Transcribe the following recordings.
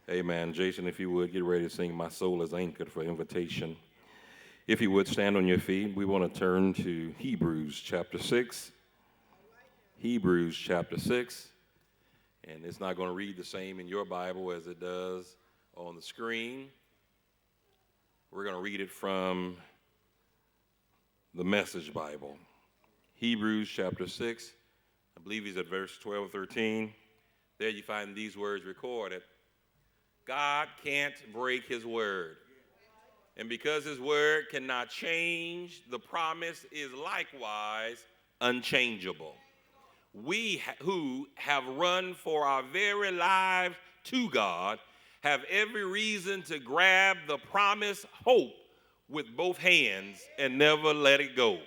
Amen. Jason, if you would, get ready to sing My Soul is Anchored for invitation. If you would, stand on your feet. We want to turn to Hebrews chapter 6. Hebrews chapter 6. And it's not going to read the same in your Bible as it does on the screen. We're going to read it from the Message Bible. Hebrews chapter 6. I believe he's at verse 12 or 13. There you find these words recorded. God can't break his word. And because his word cannot change, the promise is likewise unchangeable. We who have run for our very lives to God have every reason to grab the promised hope with both hands and never let it go.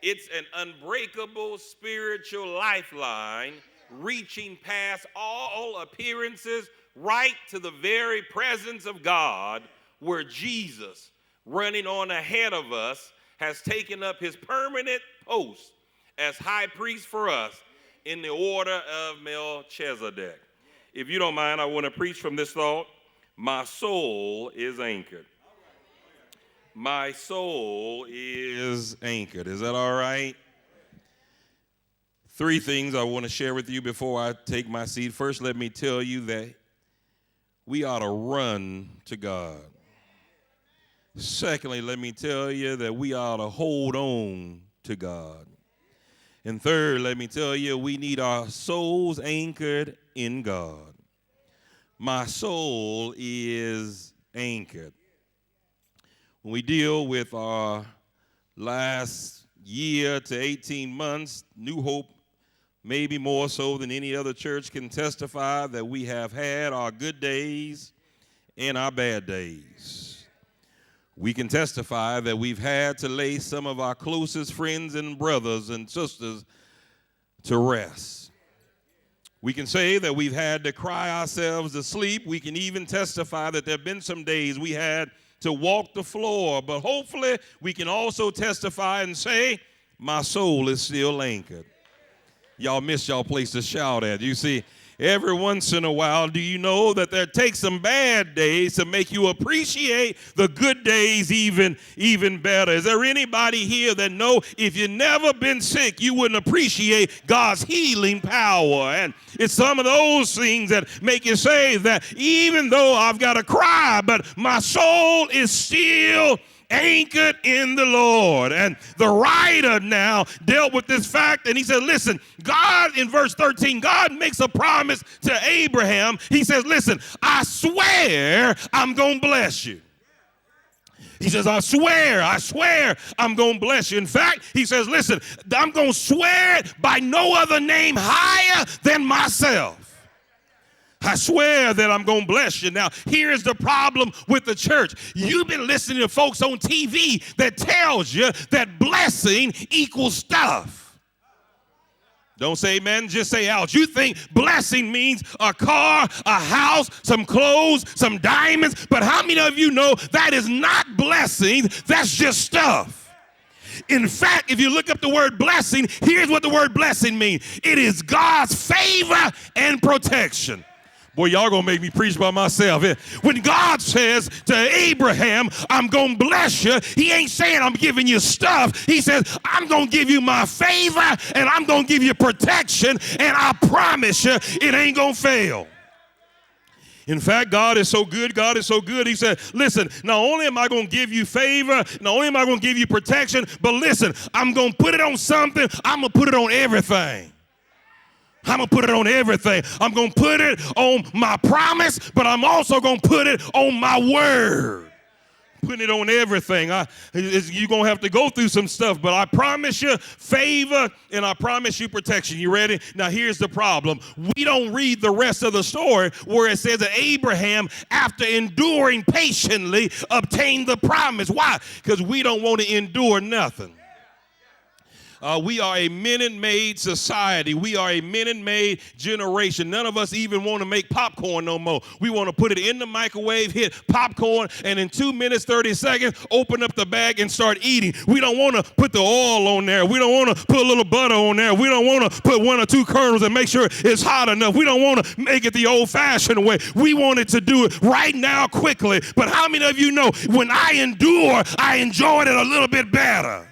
It's an unbreakable spiritual lifeline reaching past all appearances right to the very presence of God, where Jesus, running on ahead of us, has taken up his permanent post as high priest for us in the order of Melchizedek. If you don't mind, I want to preach from this thought. My soul is anchored. My soul is anchored. Is that all right? Three things I want to share with you before I take my seat. First, let me tell you that we ought to run to God. Secondly, let me tell you that we ought to hold on to God. And third, let me tell you, we need our souls anchored in God. My soul is anchored. When we deal with our last year to 18 months, New Hope, maybe more so than any other church, can testify that we have had our good days and our bad days. We can testify that we've had to lay some of our closest friends and brothers and sisters to rest. We can say that we've had to cry ourselves to sleep. We can even testify that there have been some days we had to walk the floor, but hopefully we can also testify and say, my soul is still anchored. Y'all missed y'all place to shout at. You see, every once in a while, do you know that there takes some bad days to make you appreciate the good days even better? Is there anybody here that know if you've never been sick, you wouldn't appreciate God's healing power? And it's some of those things that make you say that even though I've got to cry, but my soul is still anchored in the Lord. And the writer now dealt with this fact, and he said, listen, God, in verse 13, God makes a promise to Abraham. He says, listen, I swear I'm going to bless you. He says, I swear I'm going to bless you. In fact, he says, listen, I'm going to swear it by no other name higher than myself. I swear that I'm going to bless you. Now, here's the problem with the church. You've been listening to folks on TV that tells you that blessing equals stuff. Don't say amen, just say ouch. You think blessing means a car, a house, some clothes, some diamonds. But how many of you know that is not blessing? That's just stuff. In fact, if you look up the word blessing, here's what the word blessing means. It is God's favor and protection. Boy, y'all gonna make me preach by myself. When God says to Abraham, I'm gonna bless you, he ain't saying I'm giving you stuff. He says, I'm gonna give you my favor and I'm gonna give you protection, and I promise you it ain't gonna fail. In fact, God is so good. God is so good. He said, listen, not only am I going to give you favor, not only am I going to give you protection, but listen, I'm going to put it on something. I'm going to put it on everything. I'm going to put it on everything. I'm going to put it on my promise, but I'm also going to put it on my word. Putting it on everything. You're going to have to go through some stuff, but I promise you favor and I promise you protection. You ready? Now, here's the problem. We don't read the rest of the story where it says that Abraham, after enduring patiently, obtained the promise. Why? Because we don't want to endure nothing. We are a minute-made society. We are a minute-made generation. None of us even want to make popcorn no more. We want to put it in the microwave, hit popcorn, and in 2 minutes, 30 seconds, open up the bag and start eating. We don't want to put the oil on there. We don't want to put a little butter on there. We don't want to put 1 or 2 kernels and make sure it's hot enough. We don't want to make it the old-fashioned way. We wanted to do it right now quickly. But how many of you know when I endure, I enjoyed it a little bit better?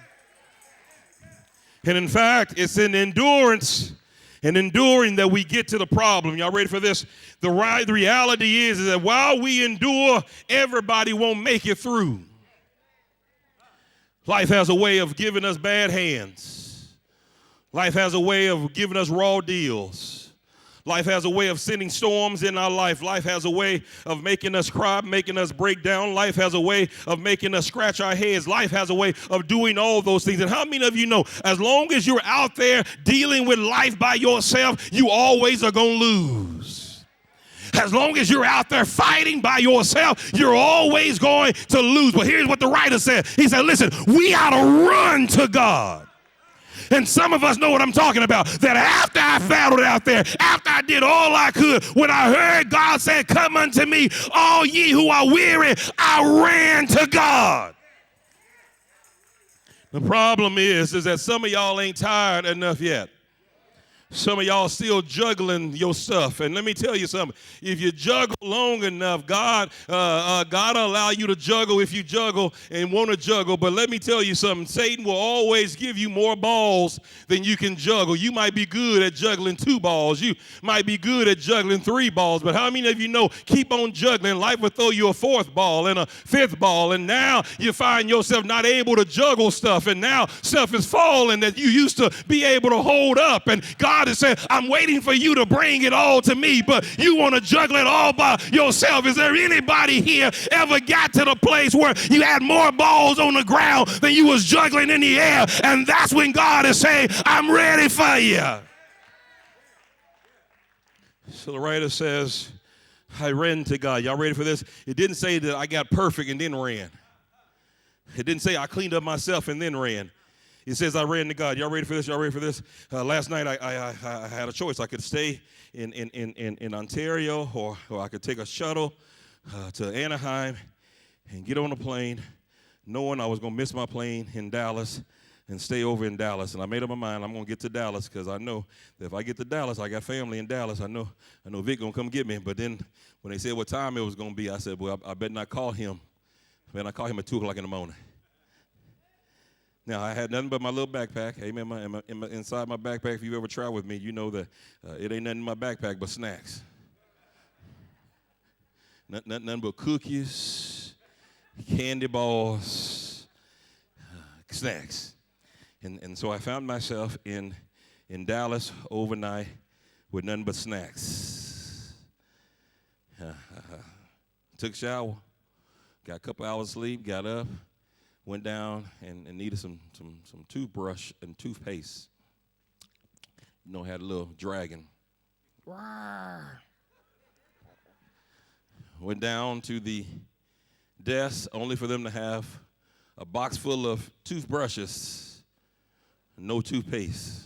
And in fact, it's in endurance and enduring that we get to the problem. Y'all ready for this? The reality is that while we endure, everybody won't make it through. Life has a way of giving us bad hands. Life has a way of giving us raw deals. Life has a way of sending storms in our life. Life has a way of making us cry, making us break down. Life has a way of making us scratch our heads. Life has a way of doing all those things. And how many of you know, as long as you're out there dealing with life by yourself, you always are going to lose. As long as you're out there fighting by yourself, you're always going to lose. But here's what the writer said. He said, listen, we ought to run to God. And some of us know what I'm talking about, that after I battled out there, after I did all I could, when I heard God say, come unto me, all ye who are weary, I ran to God. The problem is that some of y'all ain't tired enough yet. Some of y'all still juggling your stuff. And let me tell you something. If you juggle long enough, God will allow you to juggle if you juggle and want to juggle. But let me tell you something. Satan will always give you more balls than you can juggle. You might be good at juggling 2 balls. You might be good at juggling 3 balls. But how many of you know, keep on juggling, life will throw you a 4th ball and a 5th ball. And now you find yourself not able to juggle stuff. And now stuff is falling that you used to be able to hold up. And God has said, I'm waiting for you to bring it all to me, but you want to juggle it all by yourself. Is there anybody here ever got to the place where you had more balls on the ground than you was juggling in the air? And that's when God is saying, I'm ready for you. So the writer says, I ran to God. Y'all ready for this? It didn't say that I got perfect and then ran. It didn't say I cleaned up myself and then ran. It says I ran to God. Y'all ready for this? Y'all ready for this? Last night I had a choice. I could stay in Ontario or I could take a shuttle to Anaheim and get on a plane knowing I was going to miss my plane in Dallas and stay over in Dallas. And I made up my mind I'm going to get to Dallas because I know that if I get to Dallas, I got family in Dallas. I know Vic going to come get me. But then when they said what time it was going to be, I said, well, I better not call him. I better not call him at 2 o'clock in the morning. Now, I had nothing but my little backpack. Amen. Inside my backpack, if you ever travel with me, you know that it ain't nothing in my backpack but snacks. Nothing but cookies, candy bars, snacks. And so I found myself in Dallas overnight with nothing but snacks. Took a shower, got a couple hours sleep, got up. Went down and needed some toothbrush and toothpaste. You know, had a little dragon. Went down to the desk only for them to have a box full of toothbrushes, no toothpaste.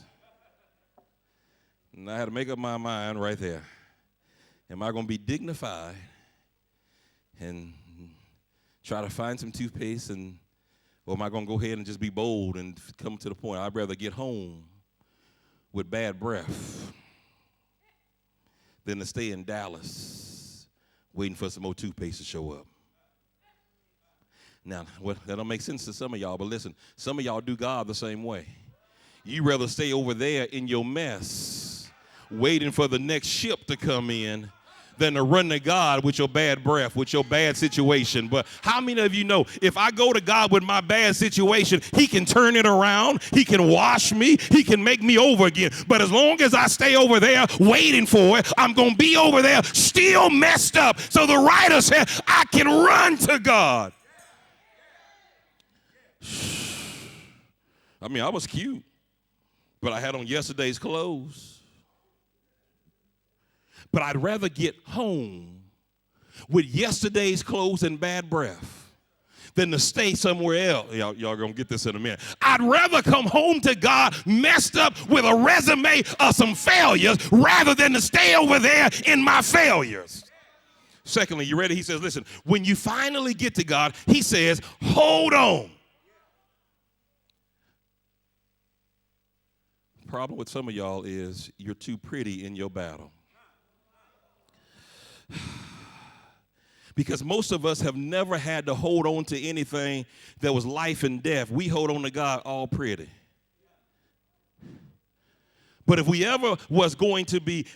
And I had to make up my mind right there. Am I going to be dignified and try to find some toothpaste or am I going to go ahead and just be bold and come to the point? I'd rather get home with bad breath than to stay in Dallas waiting for some more toothpaste to show up. Now, that don't make sense to some of y'all, but listen, some of y'all do God the same way. You'd rather stay over there in your mess waiting for the next ship to come in than to run to God with your bad breath, with your bad situation. But how many of you know if I go to God with my bad situation, he can turn it around, he can wash me, he can make me over again. But as long as I stay over there waiting for it, I'm going to be over there still messed up. So the writer said, I can run to God. I mean, I was cute, but I had on yesterday's clothes. But I'd rather get home with yesterday's clothes and bad breath than to stay somewhere else. Y'all gonna get this in a minute. I'd rather come home to God messed up with a resume of some failures rather than to stay over there in my failures. Secondly, you ready? He says, listen, when you finally get to God, he says, hold on. Problem with some of y'all is you're too pretty in your battle. Because most of us have never had to hold on to anything that was life and death. We hold on to God all pretty. But if we ever was going to be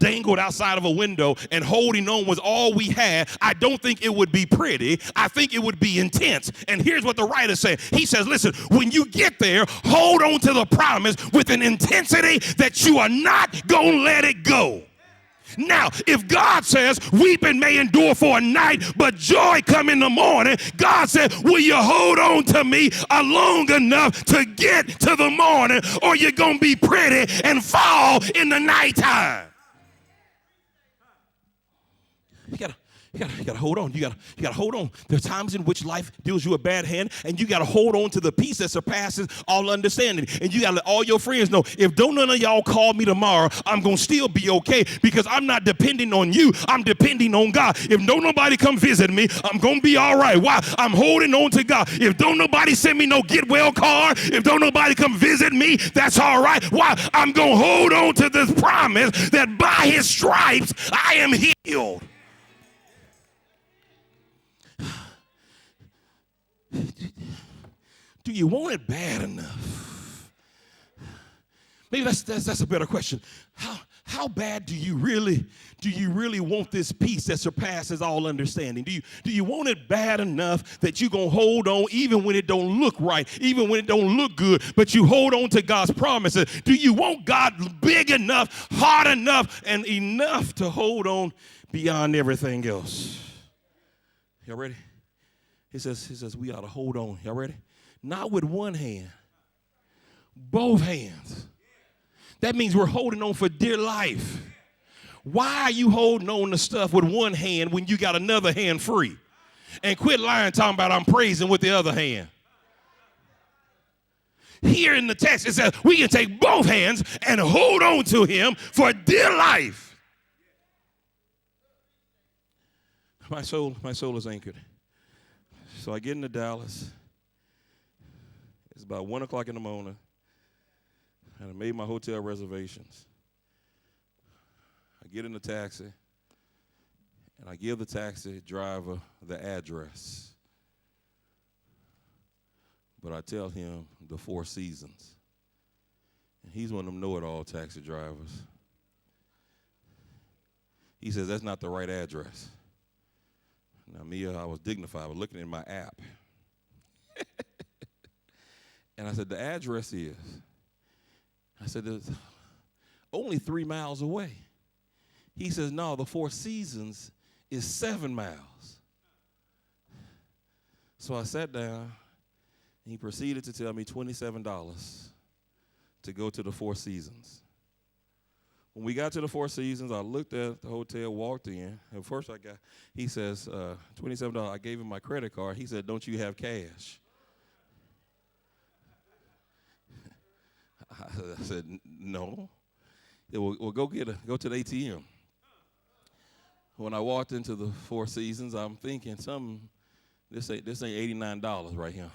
dangled outside of a window and holding on was all we had, I don't think it would be pretty. I think it would be intense. And here's what the writer said. He says, listen, when you get there, hold on to the promise with an intensity that you are not going to let it go. Now, if God says weeping may endure for a night, but joy come in the morning, God said, will you hold on to me long enough to get to the morning, or you're going to be pretty and fall in the nighttime? You gotta hold on. You gotta hold on. There are times in which life deals you a bad hand, and you gotta hold on to the peace that surpasses all understanding. And you gotta let all your friends know, if don't none of y'all call me tomorrow, I'm gonna still be okay, because I'm not depending on you. I'm depending on God. If don't nobody come visit me, I'm gonna be all right. Why? I'm holding on to God. If don't nobody send me no get well card, if don't nobody come visit me, that's all right. Why? I'm gonna hold on to this promise that by his stripes I am healed. Do you want it bad enough? Maybe that's a better question. How bad do you really want this peace that surpasses all understanding? Do you want it bad enough that you're going to hold on even when it don't look right, even when it don't look good, but you hold on to God's promises? Do you want God big enough, hard enough, and enough to hold on beyond everything else? Y'all ready? He says we ought to hold on. Y'all ready? Not with one hand, both hands. That means we're holding on for dear life. Why are you holding on to stuff with one hand when you got another hand free? And quit lying talking about I'm praising with the other hand. Here in the text, it says we can take both hands and hold on to him for dear life. My soul is anchored. So I get into Dallas. It's about 1 o'clock in the morning, and I made my hotel reservations. I get in the taxi, and I give the taxi driver the address. But I tell him the Four Seasons. And he's one of them know-it-all taxi drivers. He says, that's not the right address. Now, I was dignified. I was looking in my app. And I said, the address is. I said, it's only 3 miles away. He says, no, the Four Seasons is 7 miles. So I sat down, and he proceeded to tell me $27 to go to the Four Seasons. When we got to the Four Seasons, I looked at the hotel, walked in, and first he says, $27. I gave him my credit card. He said, don't you have cash? I said, no. We'll go to the ATM. When I walked into the Four Seasons, I'm thinking this ain't $89 right here.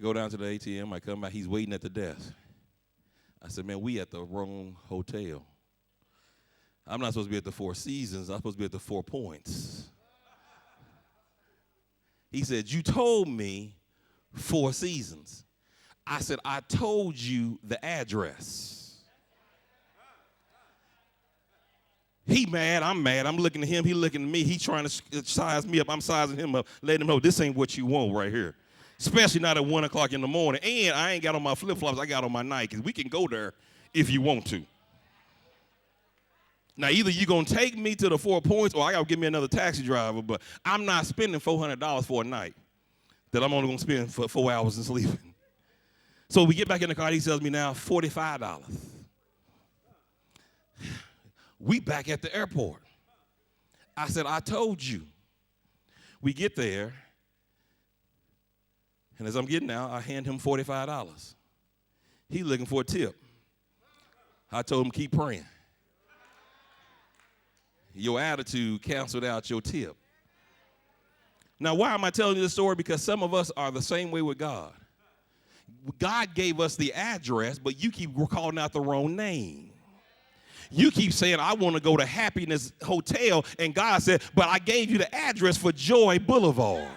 Go down to the ATM. I come back. He's waiting at the desk. I said, man, we at the wrong hotel. I'm not supposed to be at the Four Seasons. I'm supposed to be at the 4 Points. He said, you told me Four Seasons. I said, I told you the address. He mad, I'm mad. I'm looking at him, he looking at me. He trying to size me up. I'm sizing him up, letting him know this ain't what you want right here. Especially not at 1 o'clock in the morning. And I ain't got on my flip-flops, I got on my Nikes. We can go there if you want to. Now, either you're going to take me to the 4 Points or I got to give me another taxi driver, but I'm not spending $400 for a night that I'm only going to spend for 4 hours and sleeping. So we get back in the car, he tells me now $45. We back at the airport. I said, I told you We get there, and as I'm getting out, I hand him $45. He's looking for a tip. I told him, keep praying. Your attitude canceled out your tip. Now, why am I telling you this story? Because some of us are the same way with God. God gave us the address, but you keep calling out the wrong name. You keep saying, I want to go to Happiness Hotel, and God said, but I gave you the address for Joy Boulevard.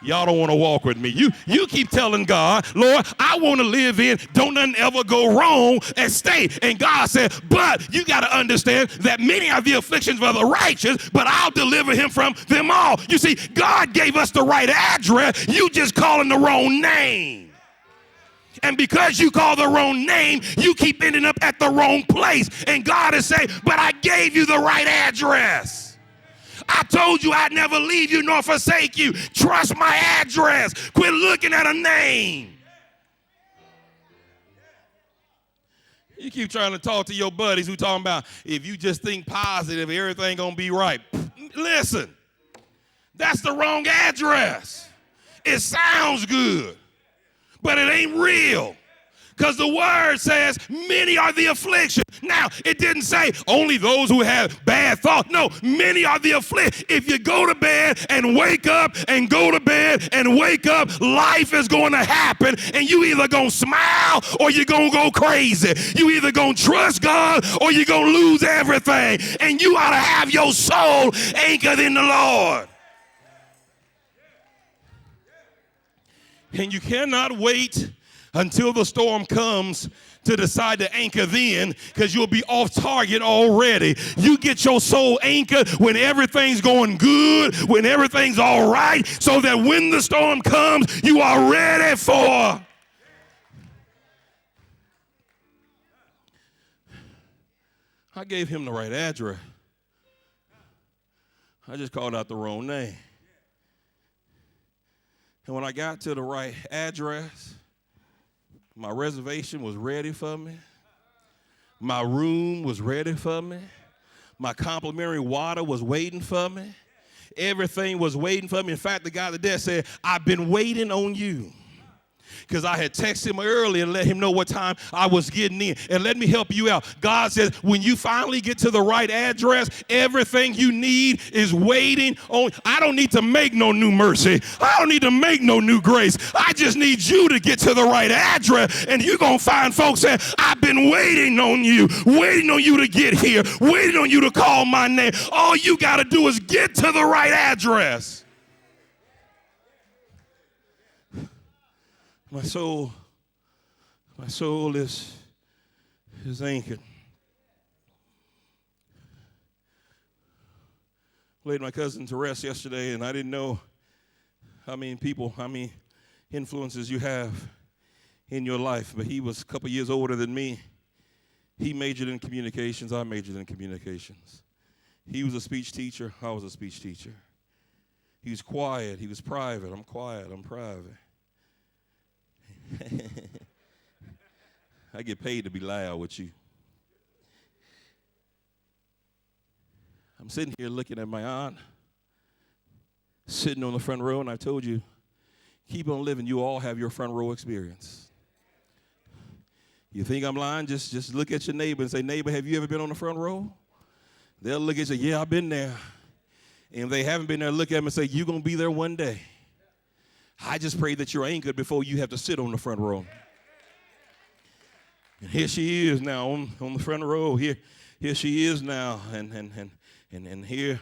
Y'all don't want to walk with me. You keep telling God, Lord, I want to live in, don't nothing ever go wrong, and stay. And God said, but you got to understand that many are the afflictions of the righteous, but I'll deliver him from them all. You see, God gave us the right address. You just calling the wrong name. And because you call the wrong name, you keep ending up at the wrong place. And God is saying, but I gave you the right address. I told you I'd never leave you nor forsake you. Trust my address. Quit looking at a name. You keep trying to talk to your buddies who talking about if you just think positive, everything gonna be right. Listen, that's the wrong address. It sounds good, but it ain't real. Because the word says many are the affliction. Now, it didn't say only those who have bad thoughts. No, many are the affliction. If you go to bed and wake up and go to bed and wake up, life is going to happen. And you either going to smile or you're going to go crazy. You either going to trust God or you're going to lose everything. And you ought to have your soul anchored in the Lord. And you cannot wait until the storm comes to decide to anchor then, because you'll be off target already. You get your soul anchored when everything's going good, when everything's all right, so that when the storm comes, you are ready for. I gave him the right address. I just called out the wrong name. And when I got to the right address, my reservation was ready for me. My room was ready for me. My complimentary water was waiting for me. Everything was waiting for me. In fact, the guy at the desk said, I've been waiting on you. Because I had texted him earlier and let him know what time I was getting in. And let me help you out. God says, when you finally get to the right address, everything you need is waiting on. I don't need to make no new mercy. I don't need to make no new grace. I just need you to get to the right address. And you're going to find folks saying, I've been waiting on you to get here, waiting on you to call my name. All you got to do is get to the right address. My soul is anchored. Laid my cousin to rest yesterday, and I didn't know how many influences you have in your life. But he was a couple years older than me. He majored in communications. I majored in communications. He was a speech teacher. I was a speech teacher. He was quiet. He was private. I'm quiet. I'm private. I get paid to be loud with you. I'm sitting here looking at my aunt, sitting on the front row, and I told you, keep on living. You all have your front row experience. You think I'm lying? Just look at your neighbor and say, neighbor, have you ever been on the front row? They'll look at you, yeah, I've been there. And if they haven't been there, look at them and say, you're going to be there one day. I just pray that you're anchored before you have to sit on the front row. And here she is now on the front row. Here she is now, and here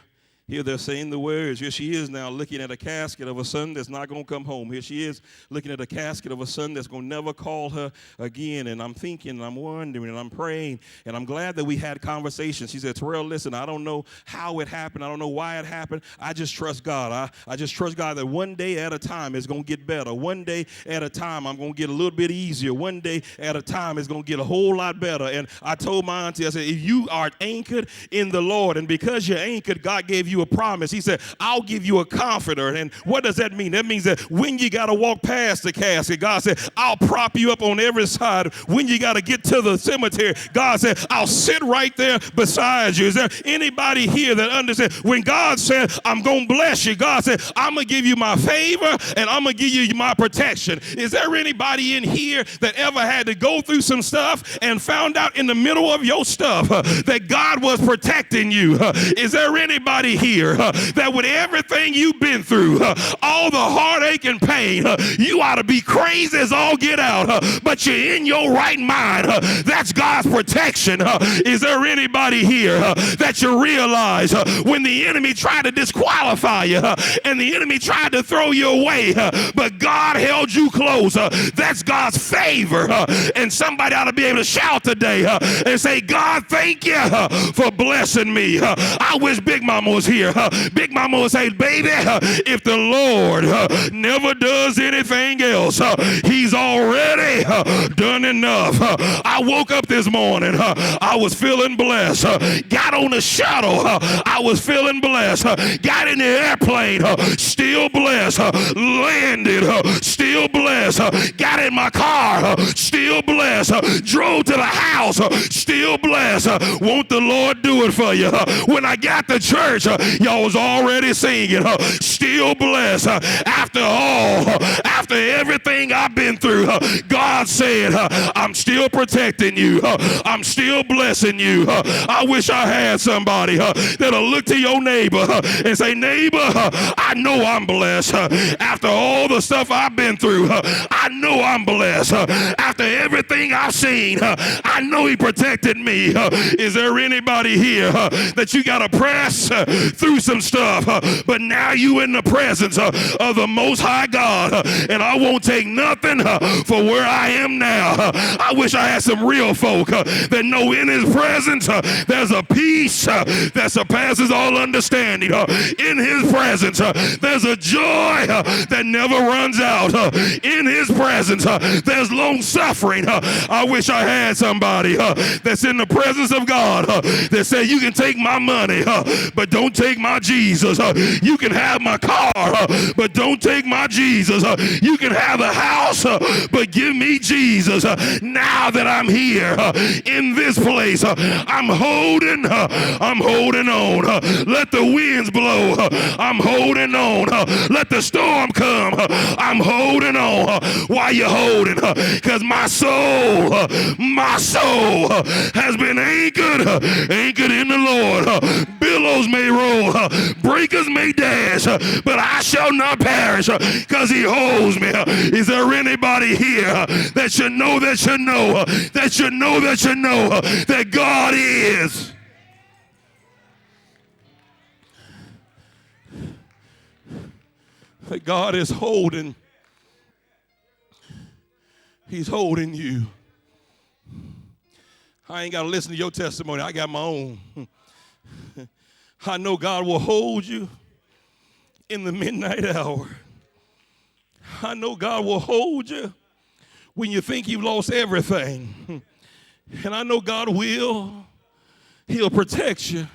they're saying the words. Here she is now looking at a casket of a son that's not going to come home. Here she is looking at a casket of a son that's going to never call her again. And I'm thinking, and I'm wondering, and I'm praying, and I'm glad that we had conversations. She said, Terrell, listen, I don't know how it happened. I don't know why it happened. I just trust God. I just trust God that one day at a time it's going to get better. One day at a time I'm going to get a little bit easier. One day at a time it's going to get a whole lot better. And I told my auntie, I said, if you are anchored in the Lord, and because you're anchored, God gave you you a promise. He said, I'll give you a comforter. And what does that mean? That means that when you got to walk past the casket, God said, I'll prop you up on every side. When you got to get to the cemetery, God said, I'll sit right there beside you. Is there anybody here that understands when God said, I'm going to bless you, God said, I'm going to give you my favor and I'm going to give you my protection. Is there anybody in here that ever had to go through some stuff and found out in the middle of your stuff that God was protecting you? Is there anybody here that with everything you've been through, all the heartache and pain, you ought to be crazy as all get out, but you're in your right mind? That's God's protection. Is there anybody here that you realize when the enemy tried to disqualify you and the enemy tried to throw you away, but God held you close? That's God's favor. And somebody ought to be able to shout today and say, God, thank you for blessing me. I wish Big Mama was here. Big Mama would say, baby, if the Lord never does anything else, he's already done enough. I woke up this morning, I was feeling blessed. Got on the shuttle, I was feeling blessed. Got in the airplane, still blessed. Landed, still blessed. Got in my car, still blessed. Drove to the house, still blessed. Won't the Lord do it for you? When I got to church, y'all was already singing, still blessed. After all, after everything I've been through, God said, I'm still protecting you. I'm still blessing you. I wish I had somebody that'll look to your neighbor and say, neighbor, I know I'm blessed. After all the stuff I've been through, I know I'm blessed. After everything I've seen, I know he protected me. Is there anybody here that you got to press through some stuff, but now you in the presence of the Most High God, and I won't take nothing for where I am now. I wish I had some real folk that know in his presence there's a peace that surpasses all understanding. In his presence there's a joy that never runs out. In his presence there's long suffering. I wish I had somebody that's in the presence of God that said, you can take my money, but don't take my Jesus. You can have my car, but don't take my Jesus. You can have the house, but give me Jesus. Now that I'm here in this place, I'm holding on. Let the winds blow. I'm holding on. Let the storm come. I'm holding on. Why you holding? Because my soul has been anchored in the Lord. Billows may roll, breakers may dash, but I shall not perish because he holds me. Is there anybody here that should know that God is? That God is holding. He's holding you. I ain't got to listen to your testimony. I got my own. I know God will hold you in the midnight hour. I know God will hold you when you think you've lost everything. And I know God will. He'll protect you.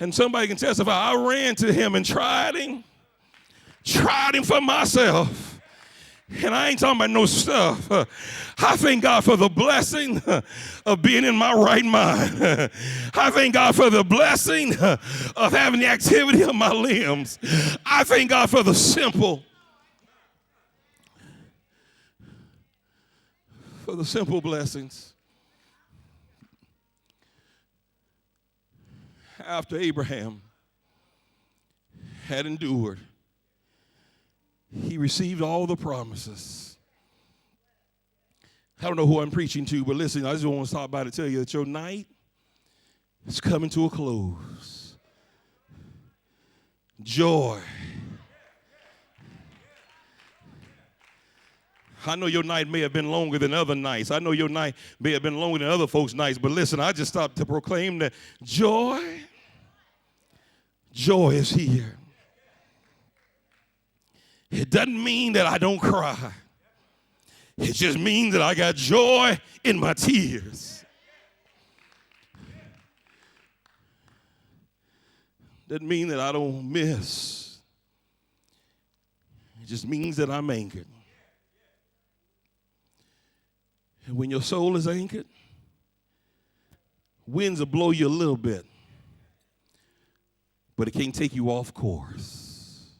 And somebody can testify, I ran to him and tried him for myself. And I ain't talking about no stuff. I thank God for the blessing of being in my right mind. I thank God for the blessing of having the activity of my limbs. I thank God for the simple blessings. After Abraham had endured, he received all the promises. I don't know who I'm preaching to, but listen, I just want to stop by to tell you that your night is coming to a close. Joy. I know your night may have been longer than other nights. I know your night may have been longer than other folks' nights, but listen, I just stopped to proclaim that joy is here. It doesn't mean that I don't cry. It just means that I got joy in my tears. Doesn't mean that I don't miss. It just means that I'm anchored. And when your soul is anchored, winds will blow you a little bit, but it can't take you off course.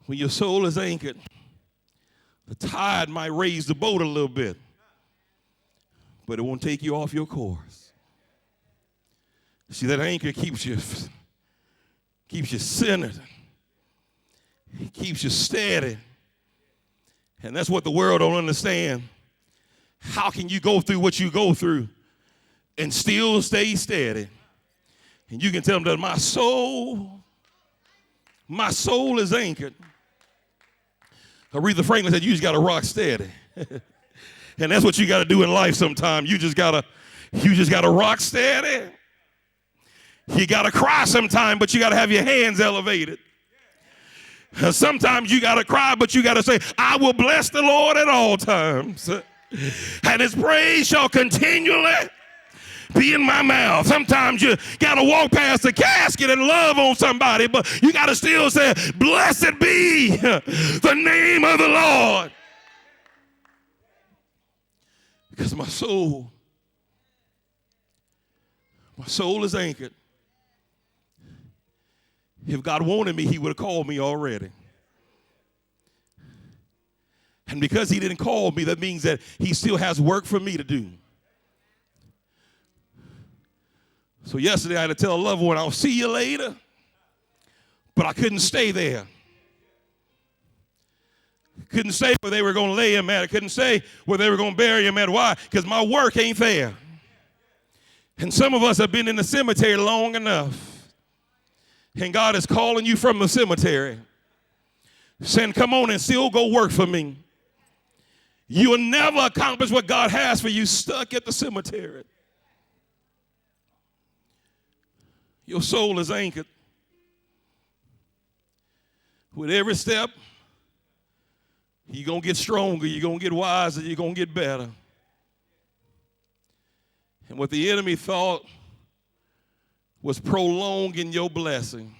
When your soul is anchored, the tide might raise the boat a little bit, but it won't take you off your course. See, that anchor keeps you centered. It keeps you steady. And that's what the world don't understand. How can you go through what you go through and still stay steady? And you can tell them that my soul is anchored. Aretha Franklin said, you just got to rock steady. And that's what you got to do in life sometimes. You just got to rock steady. You got to cry sometime, but you got to have your hands elevated. Sometimes you got to cry, but you got to say, I will bless the Lord at all times. And his praise shall continually be in my mouth. Sometimes you got to walk past the casket and love on somebody, but you got to still say, blessed be the name of the Lord. Because my soul is anchored. If God wanted me, he would have called me already. And because he didn't call me, that means that he still has work for me to do. So yesterday I had to tell a loved one, I'll see you later. But I couldn't stay there. Couldn't stay where they were going to lay him at. I couldn't stay where they were going to bury him at. Why? Because my work ain't there. And some of us have been in the cemetery long enough. And God is calling you from the cemetery, saying, come on and still go work for me. You will never accomplish what God has for you stuck at the cemetery. Your soul is anchored. With every step, you're going to get stronger, you're going to get wiser, you're going to get better. And what the enemy thought was prolonging your blessing,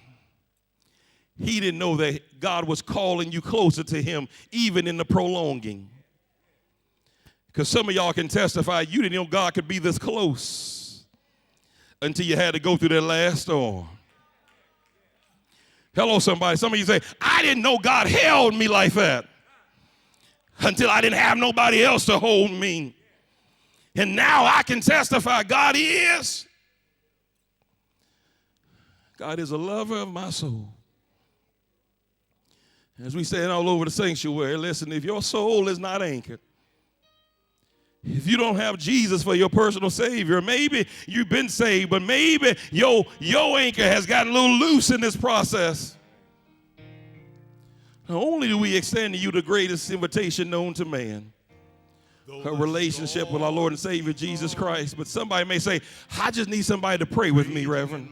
he didn't know that God was calling you closer to him even in the prolonging. Because some of y'all can testify you didn't know God could be this close until you had to go through that last storm. Hello, somebody. Some of you say, I didn't know God held me like that until I didn't have nobody else to hold me. And now I can testify God is. God is a lover of my soul. As we stand all over the sanctuary, listen, if your soul is not anchored, if you don't have Jesus for your personal Savior, maybe you've been saved, but maybe your anchor has gotten a little loose in this process. Not only do we extend to you the greatest invitation known to man, a relationship with our Lord and Savior Jesus Christ, but somebody may say, I just need somebody to pray with me, Reverend.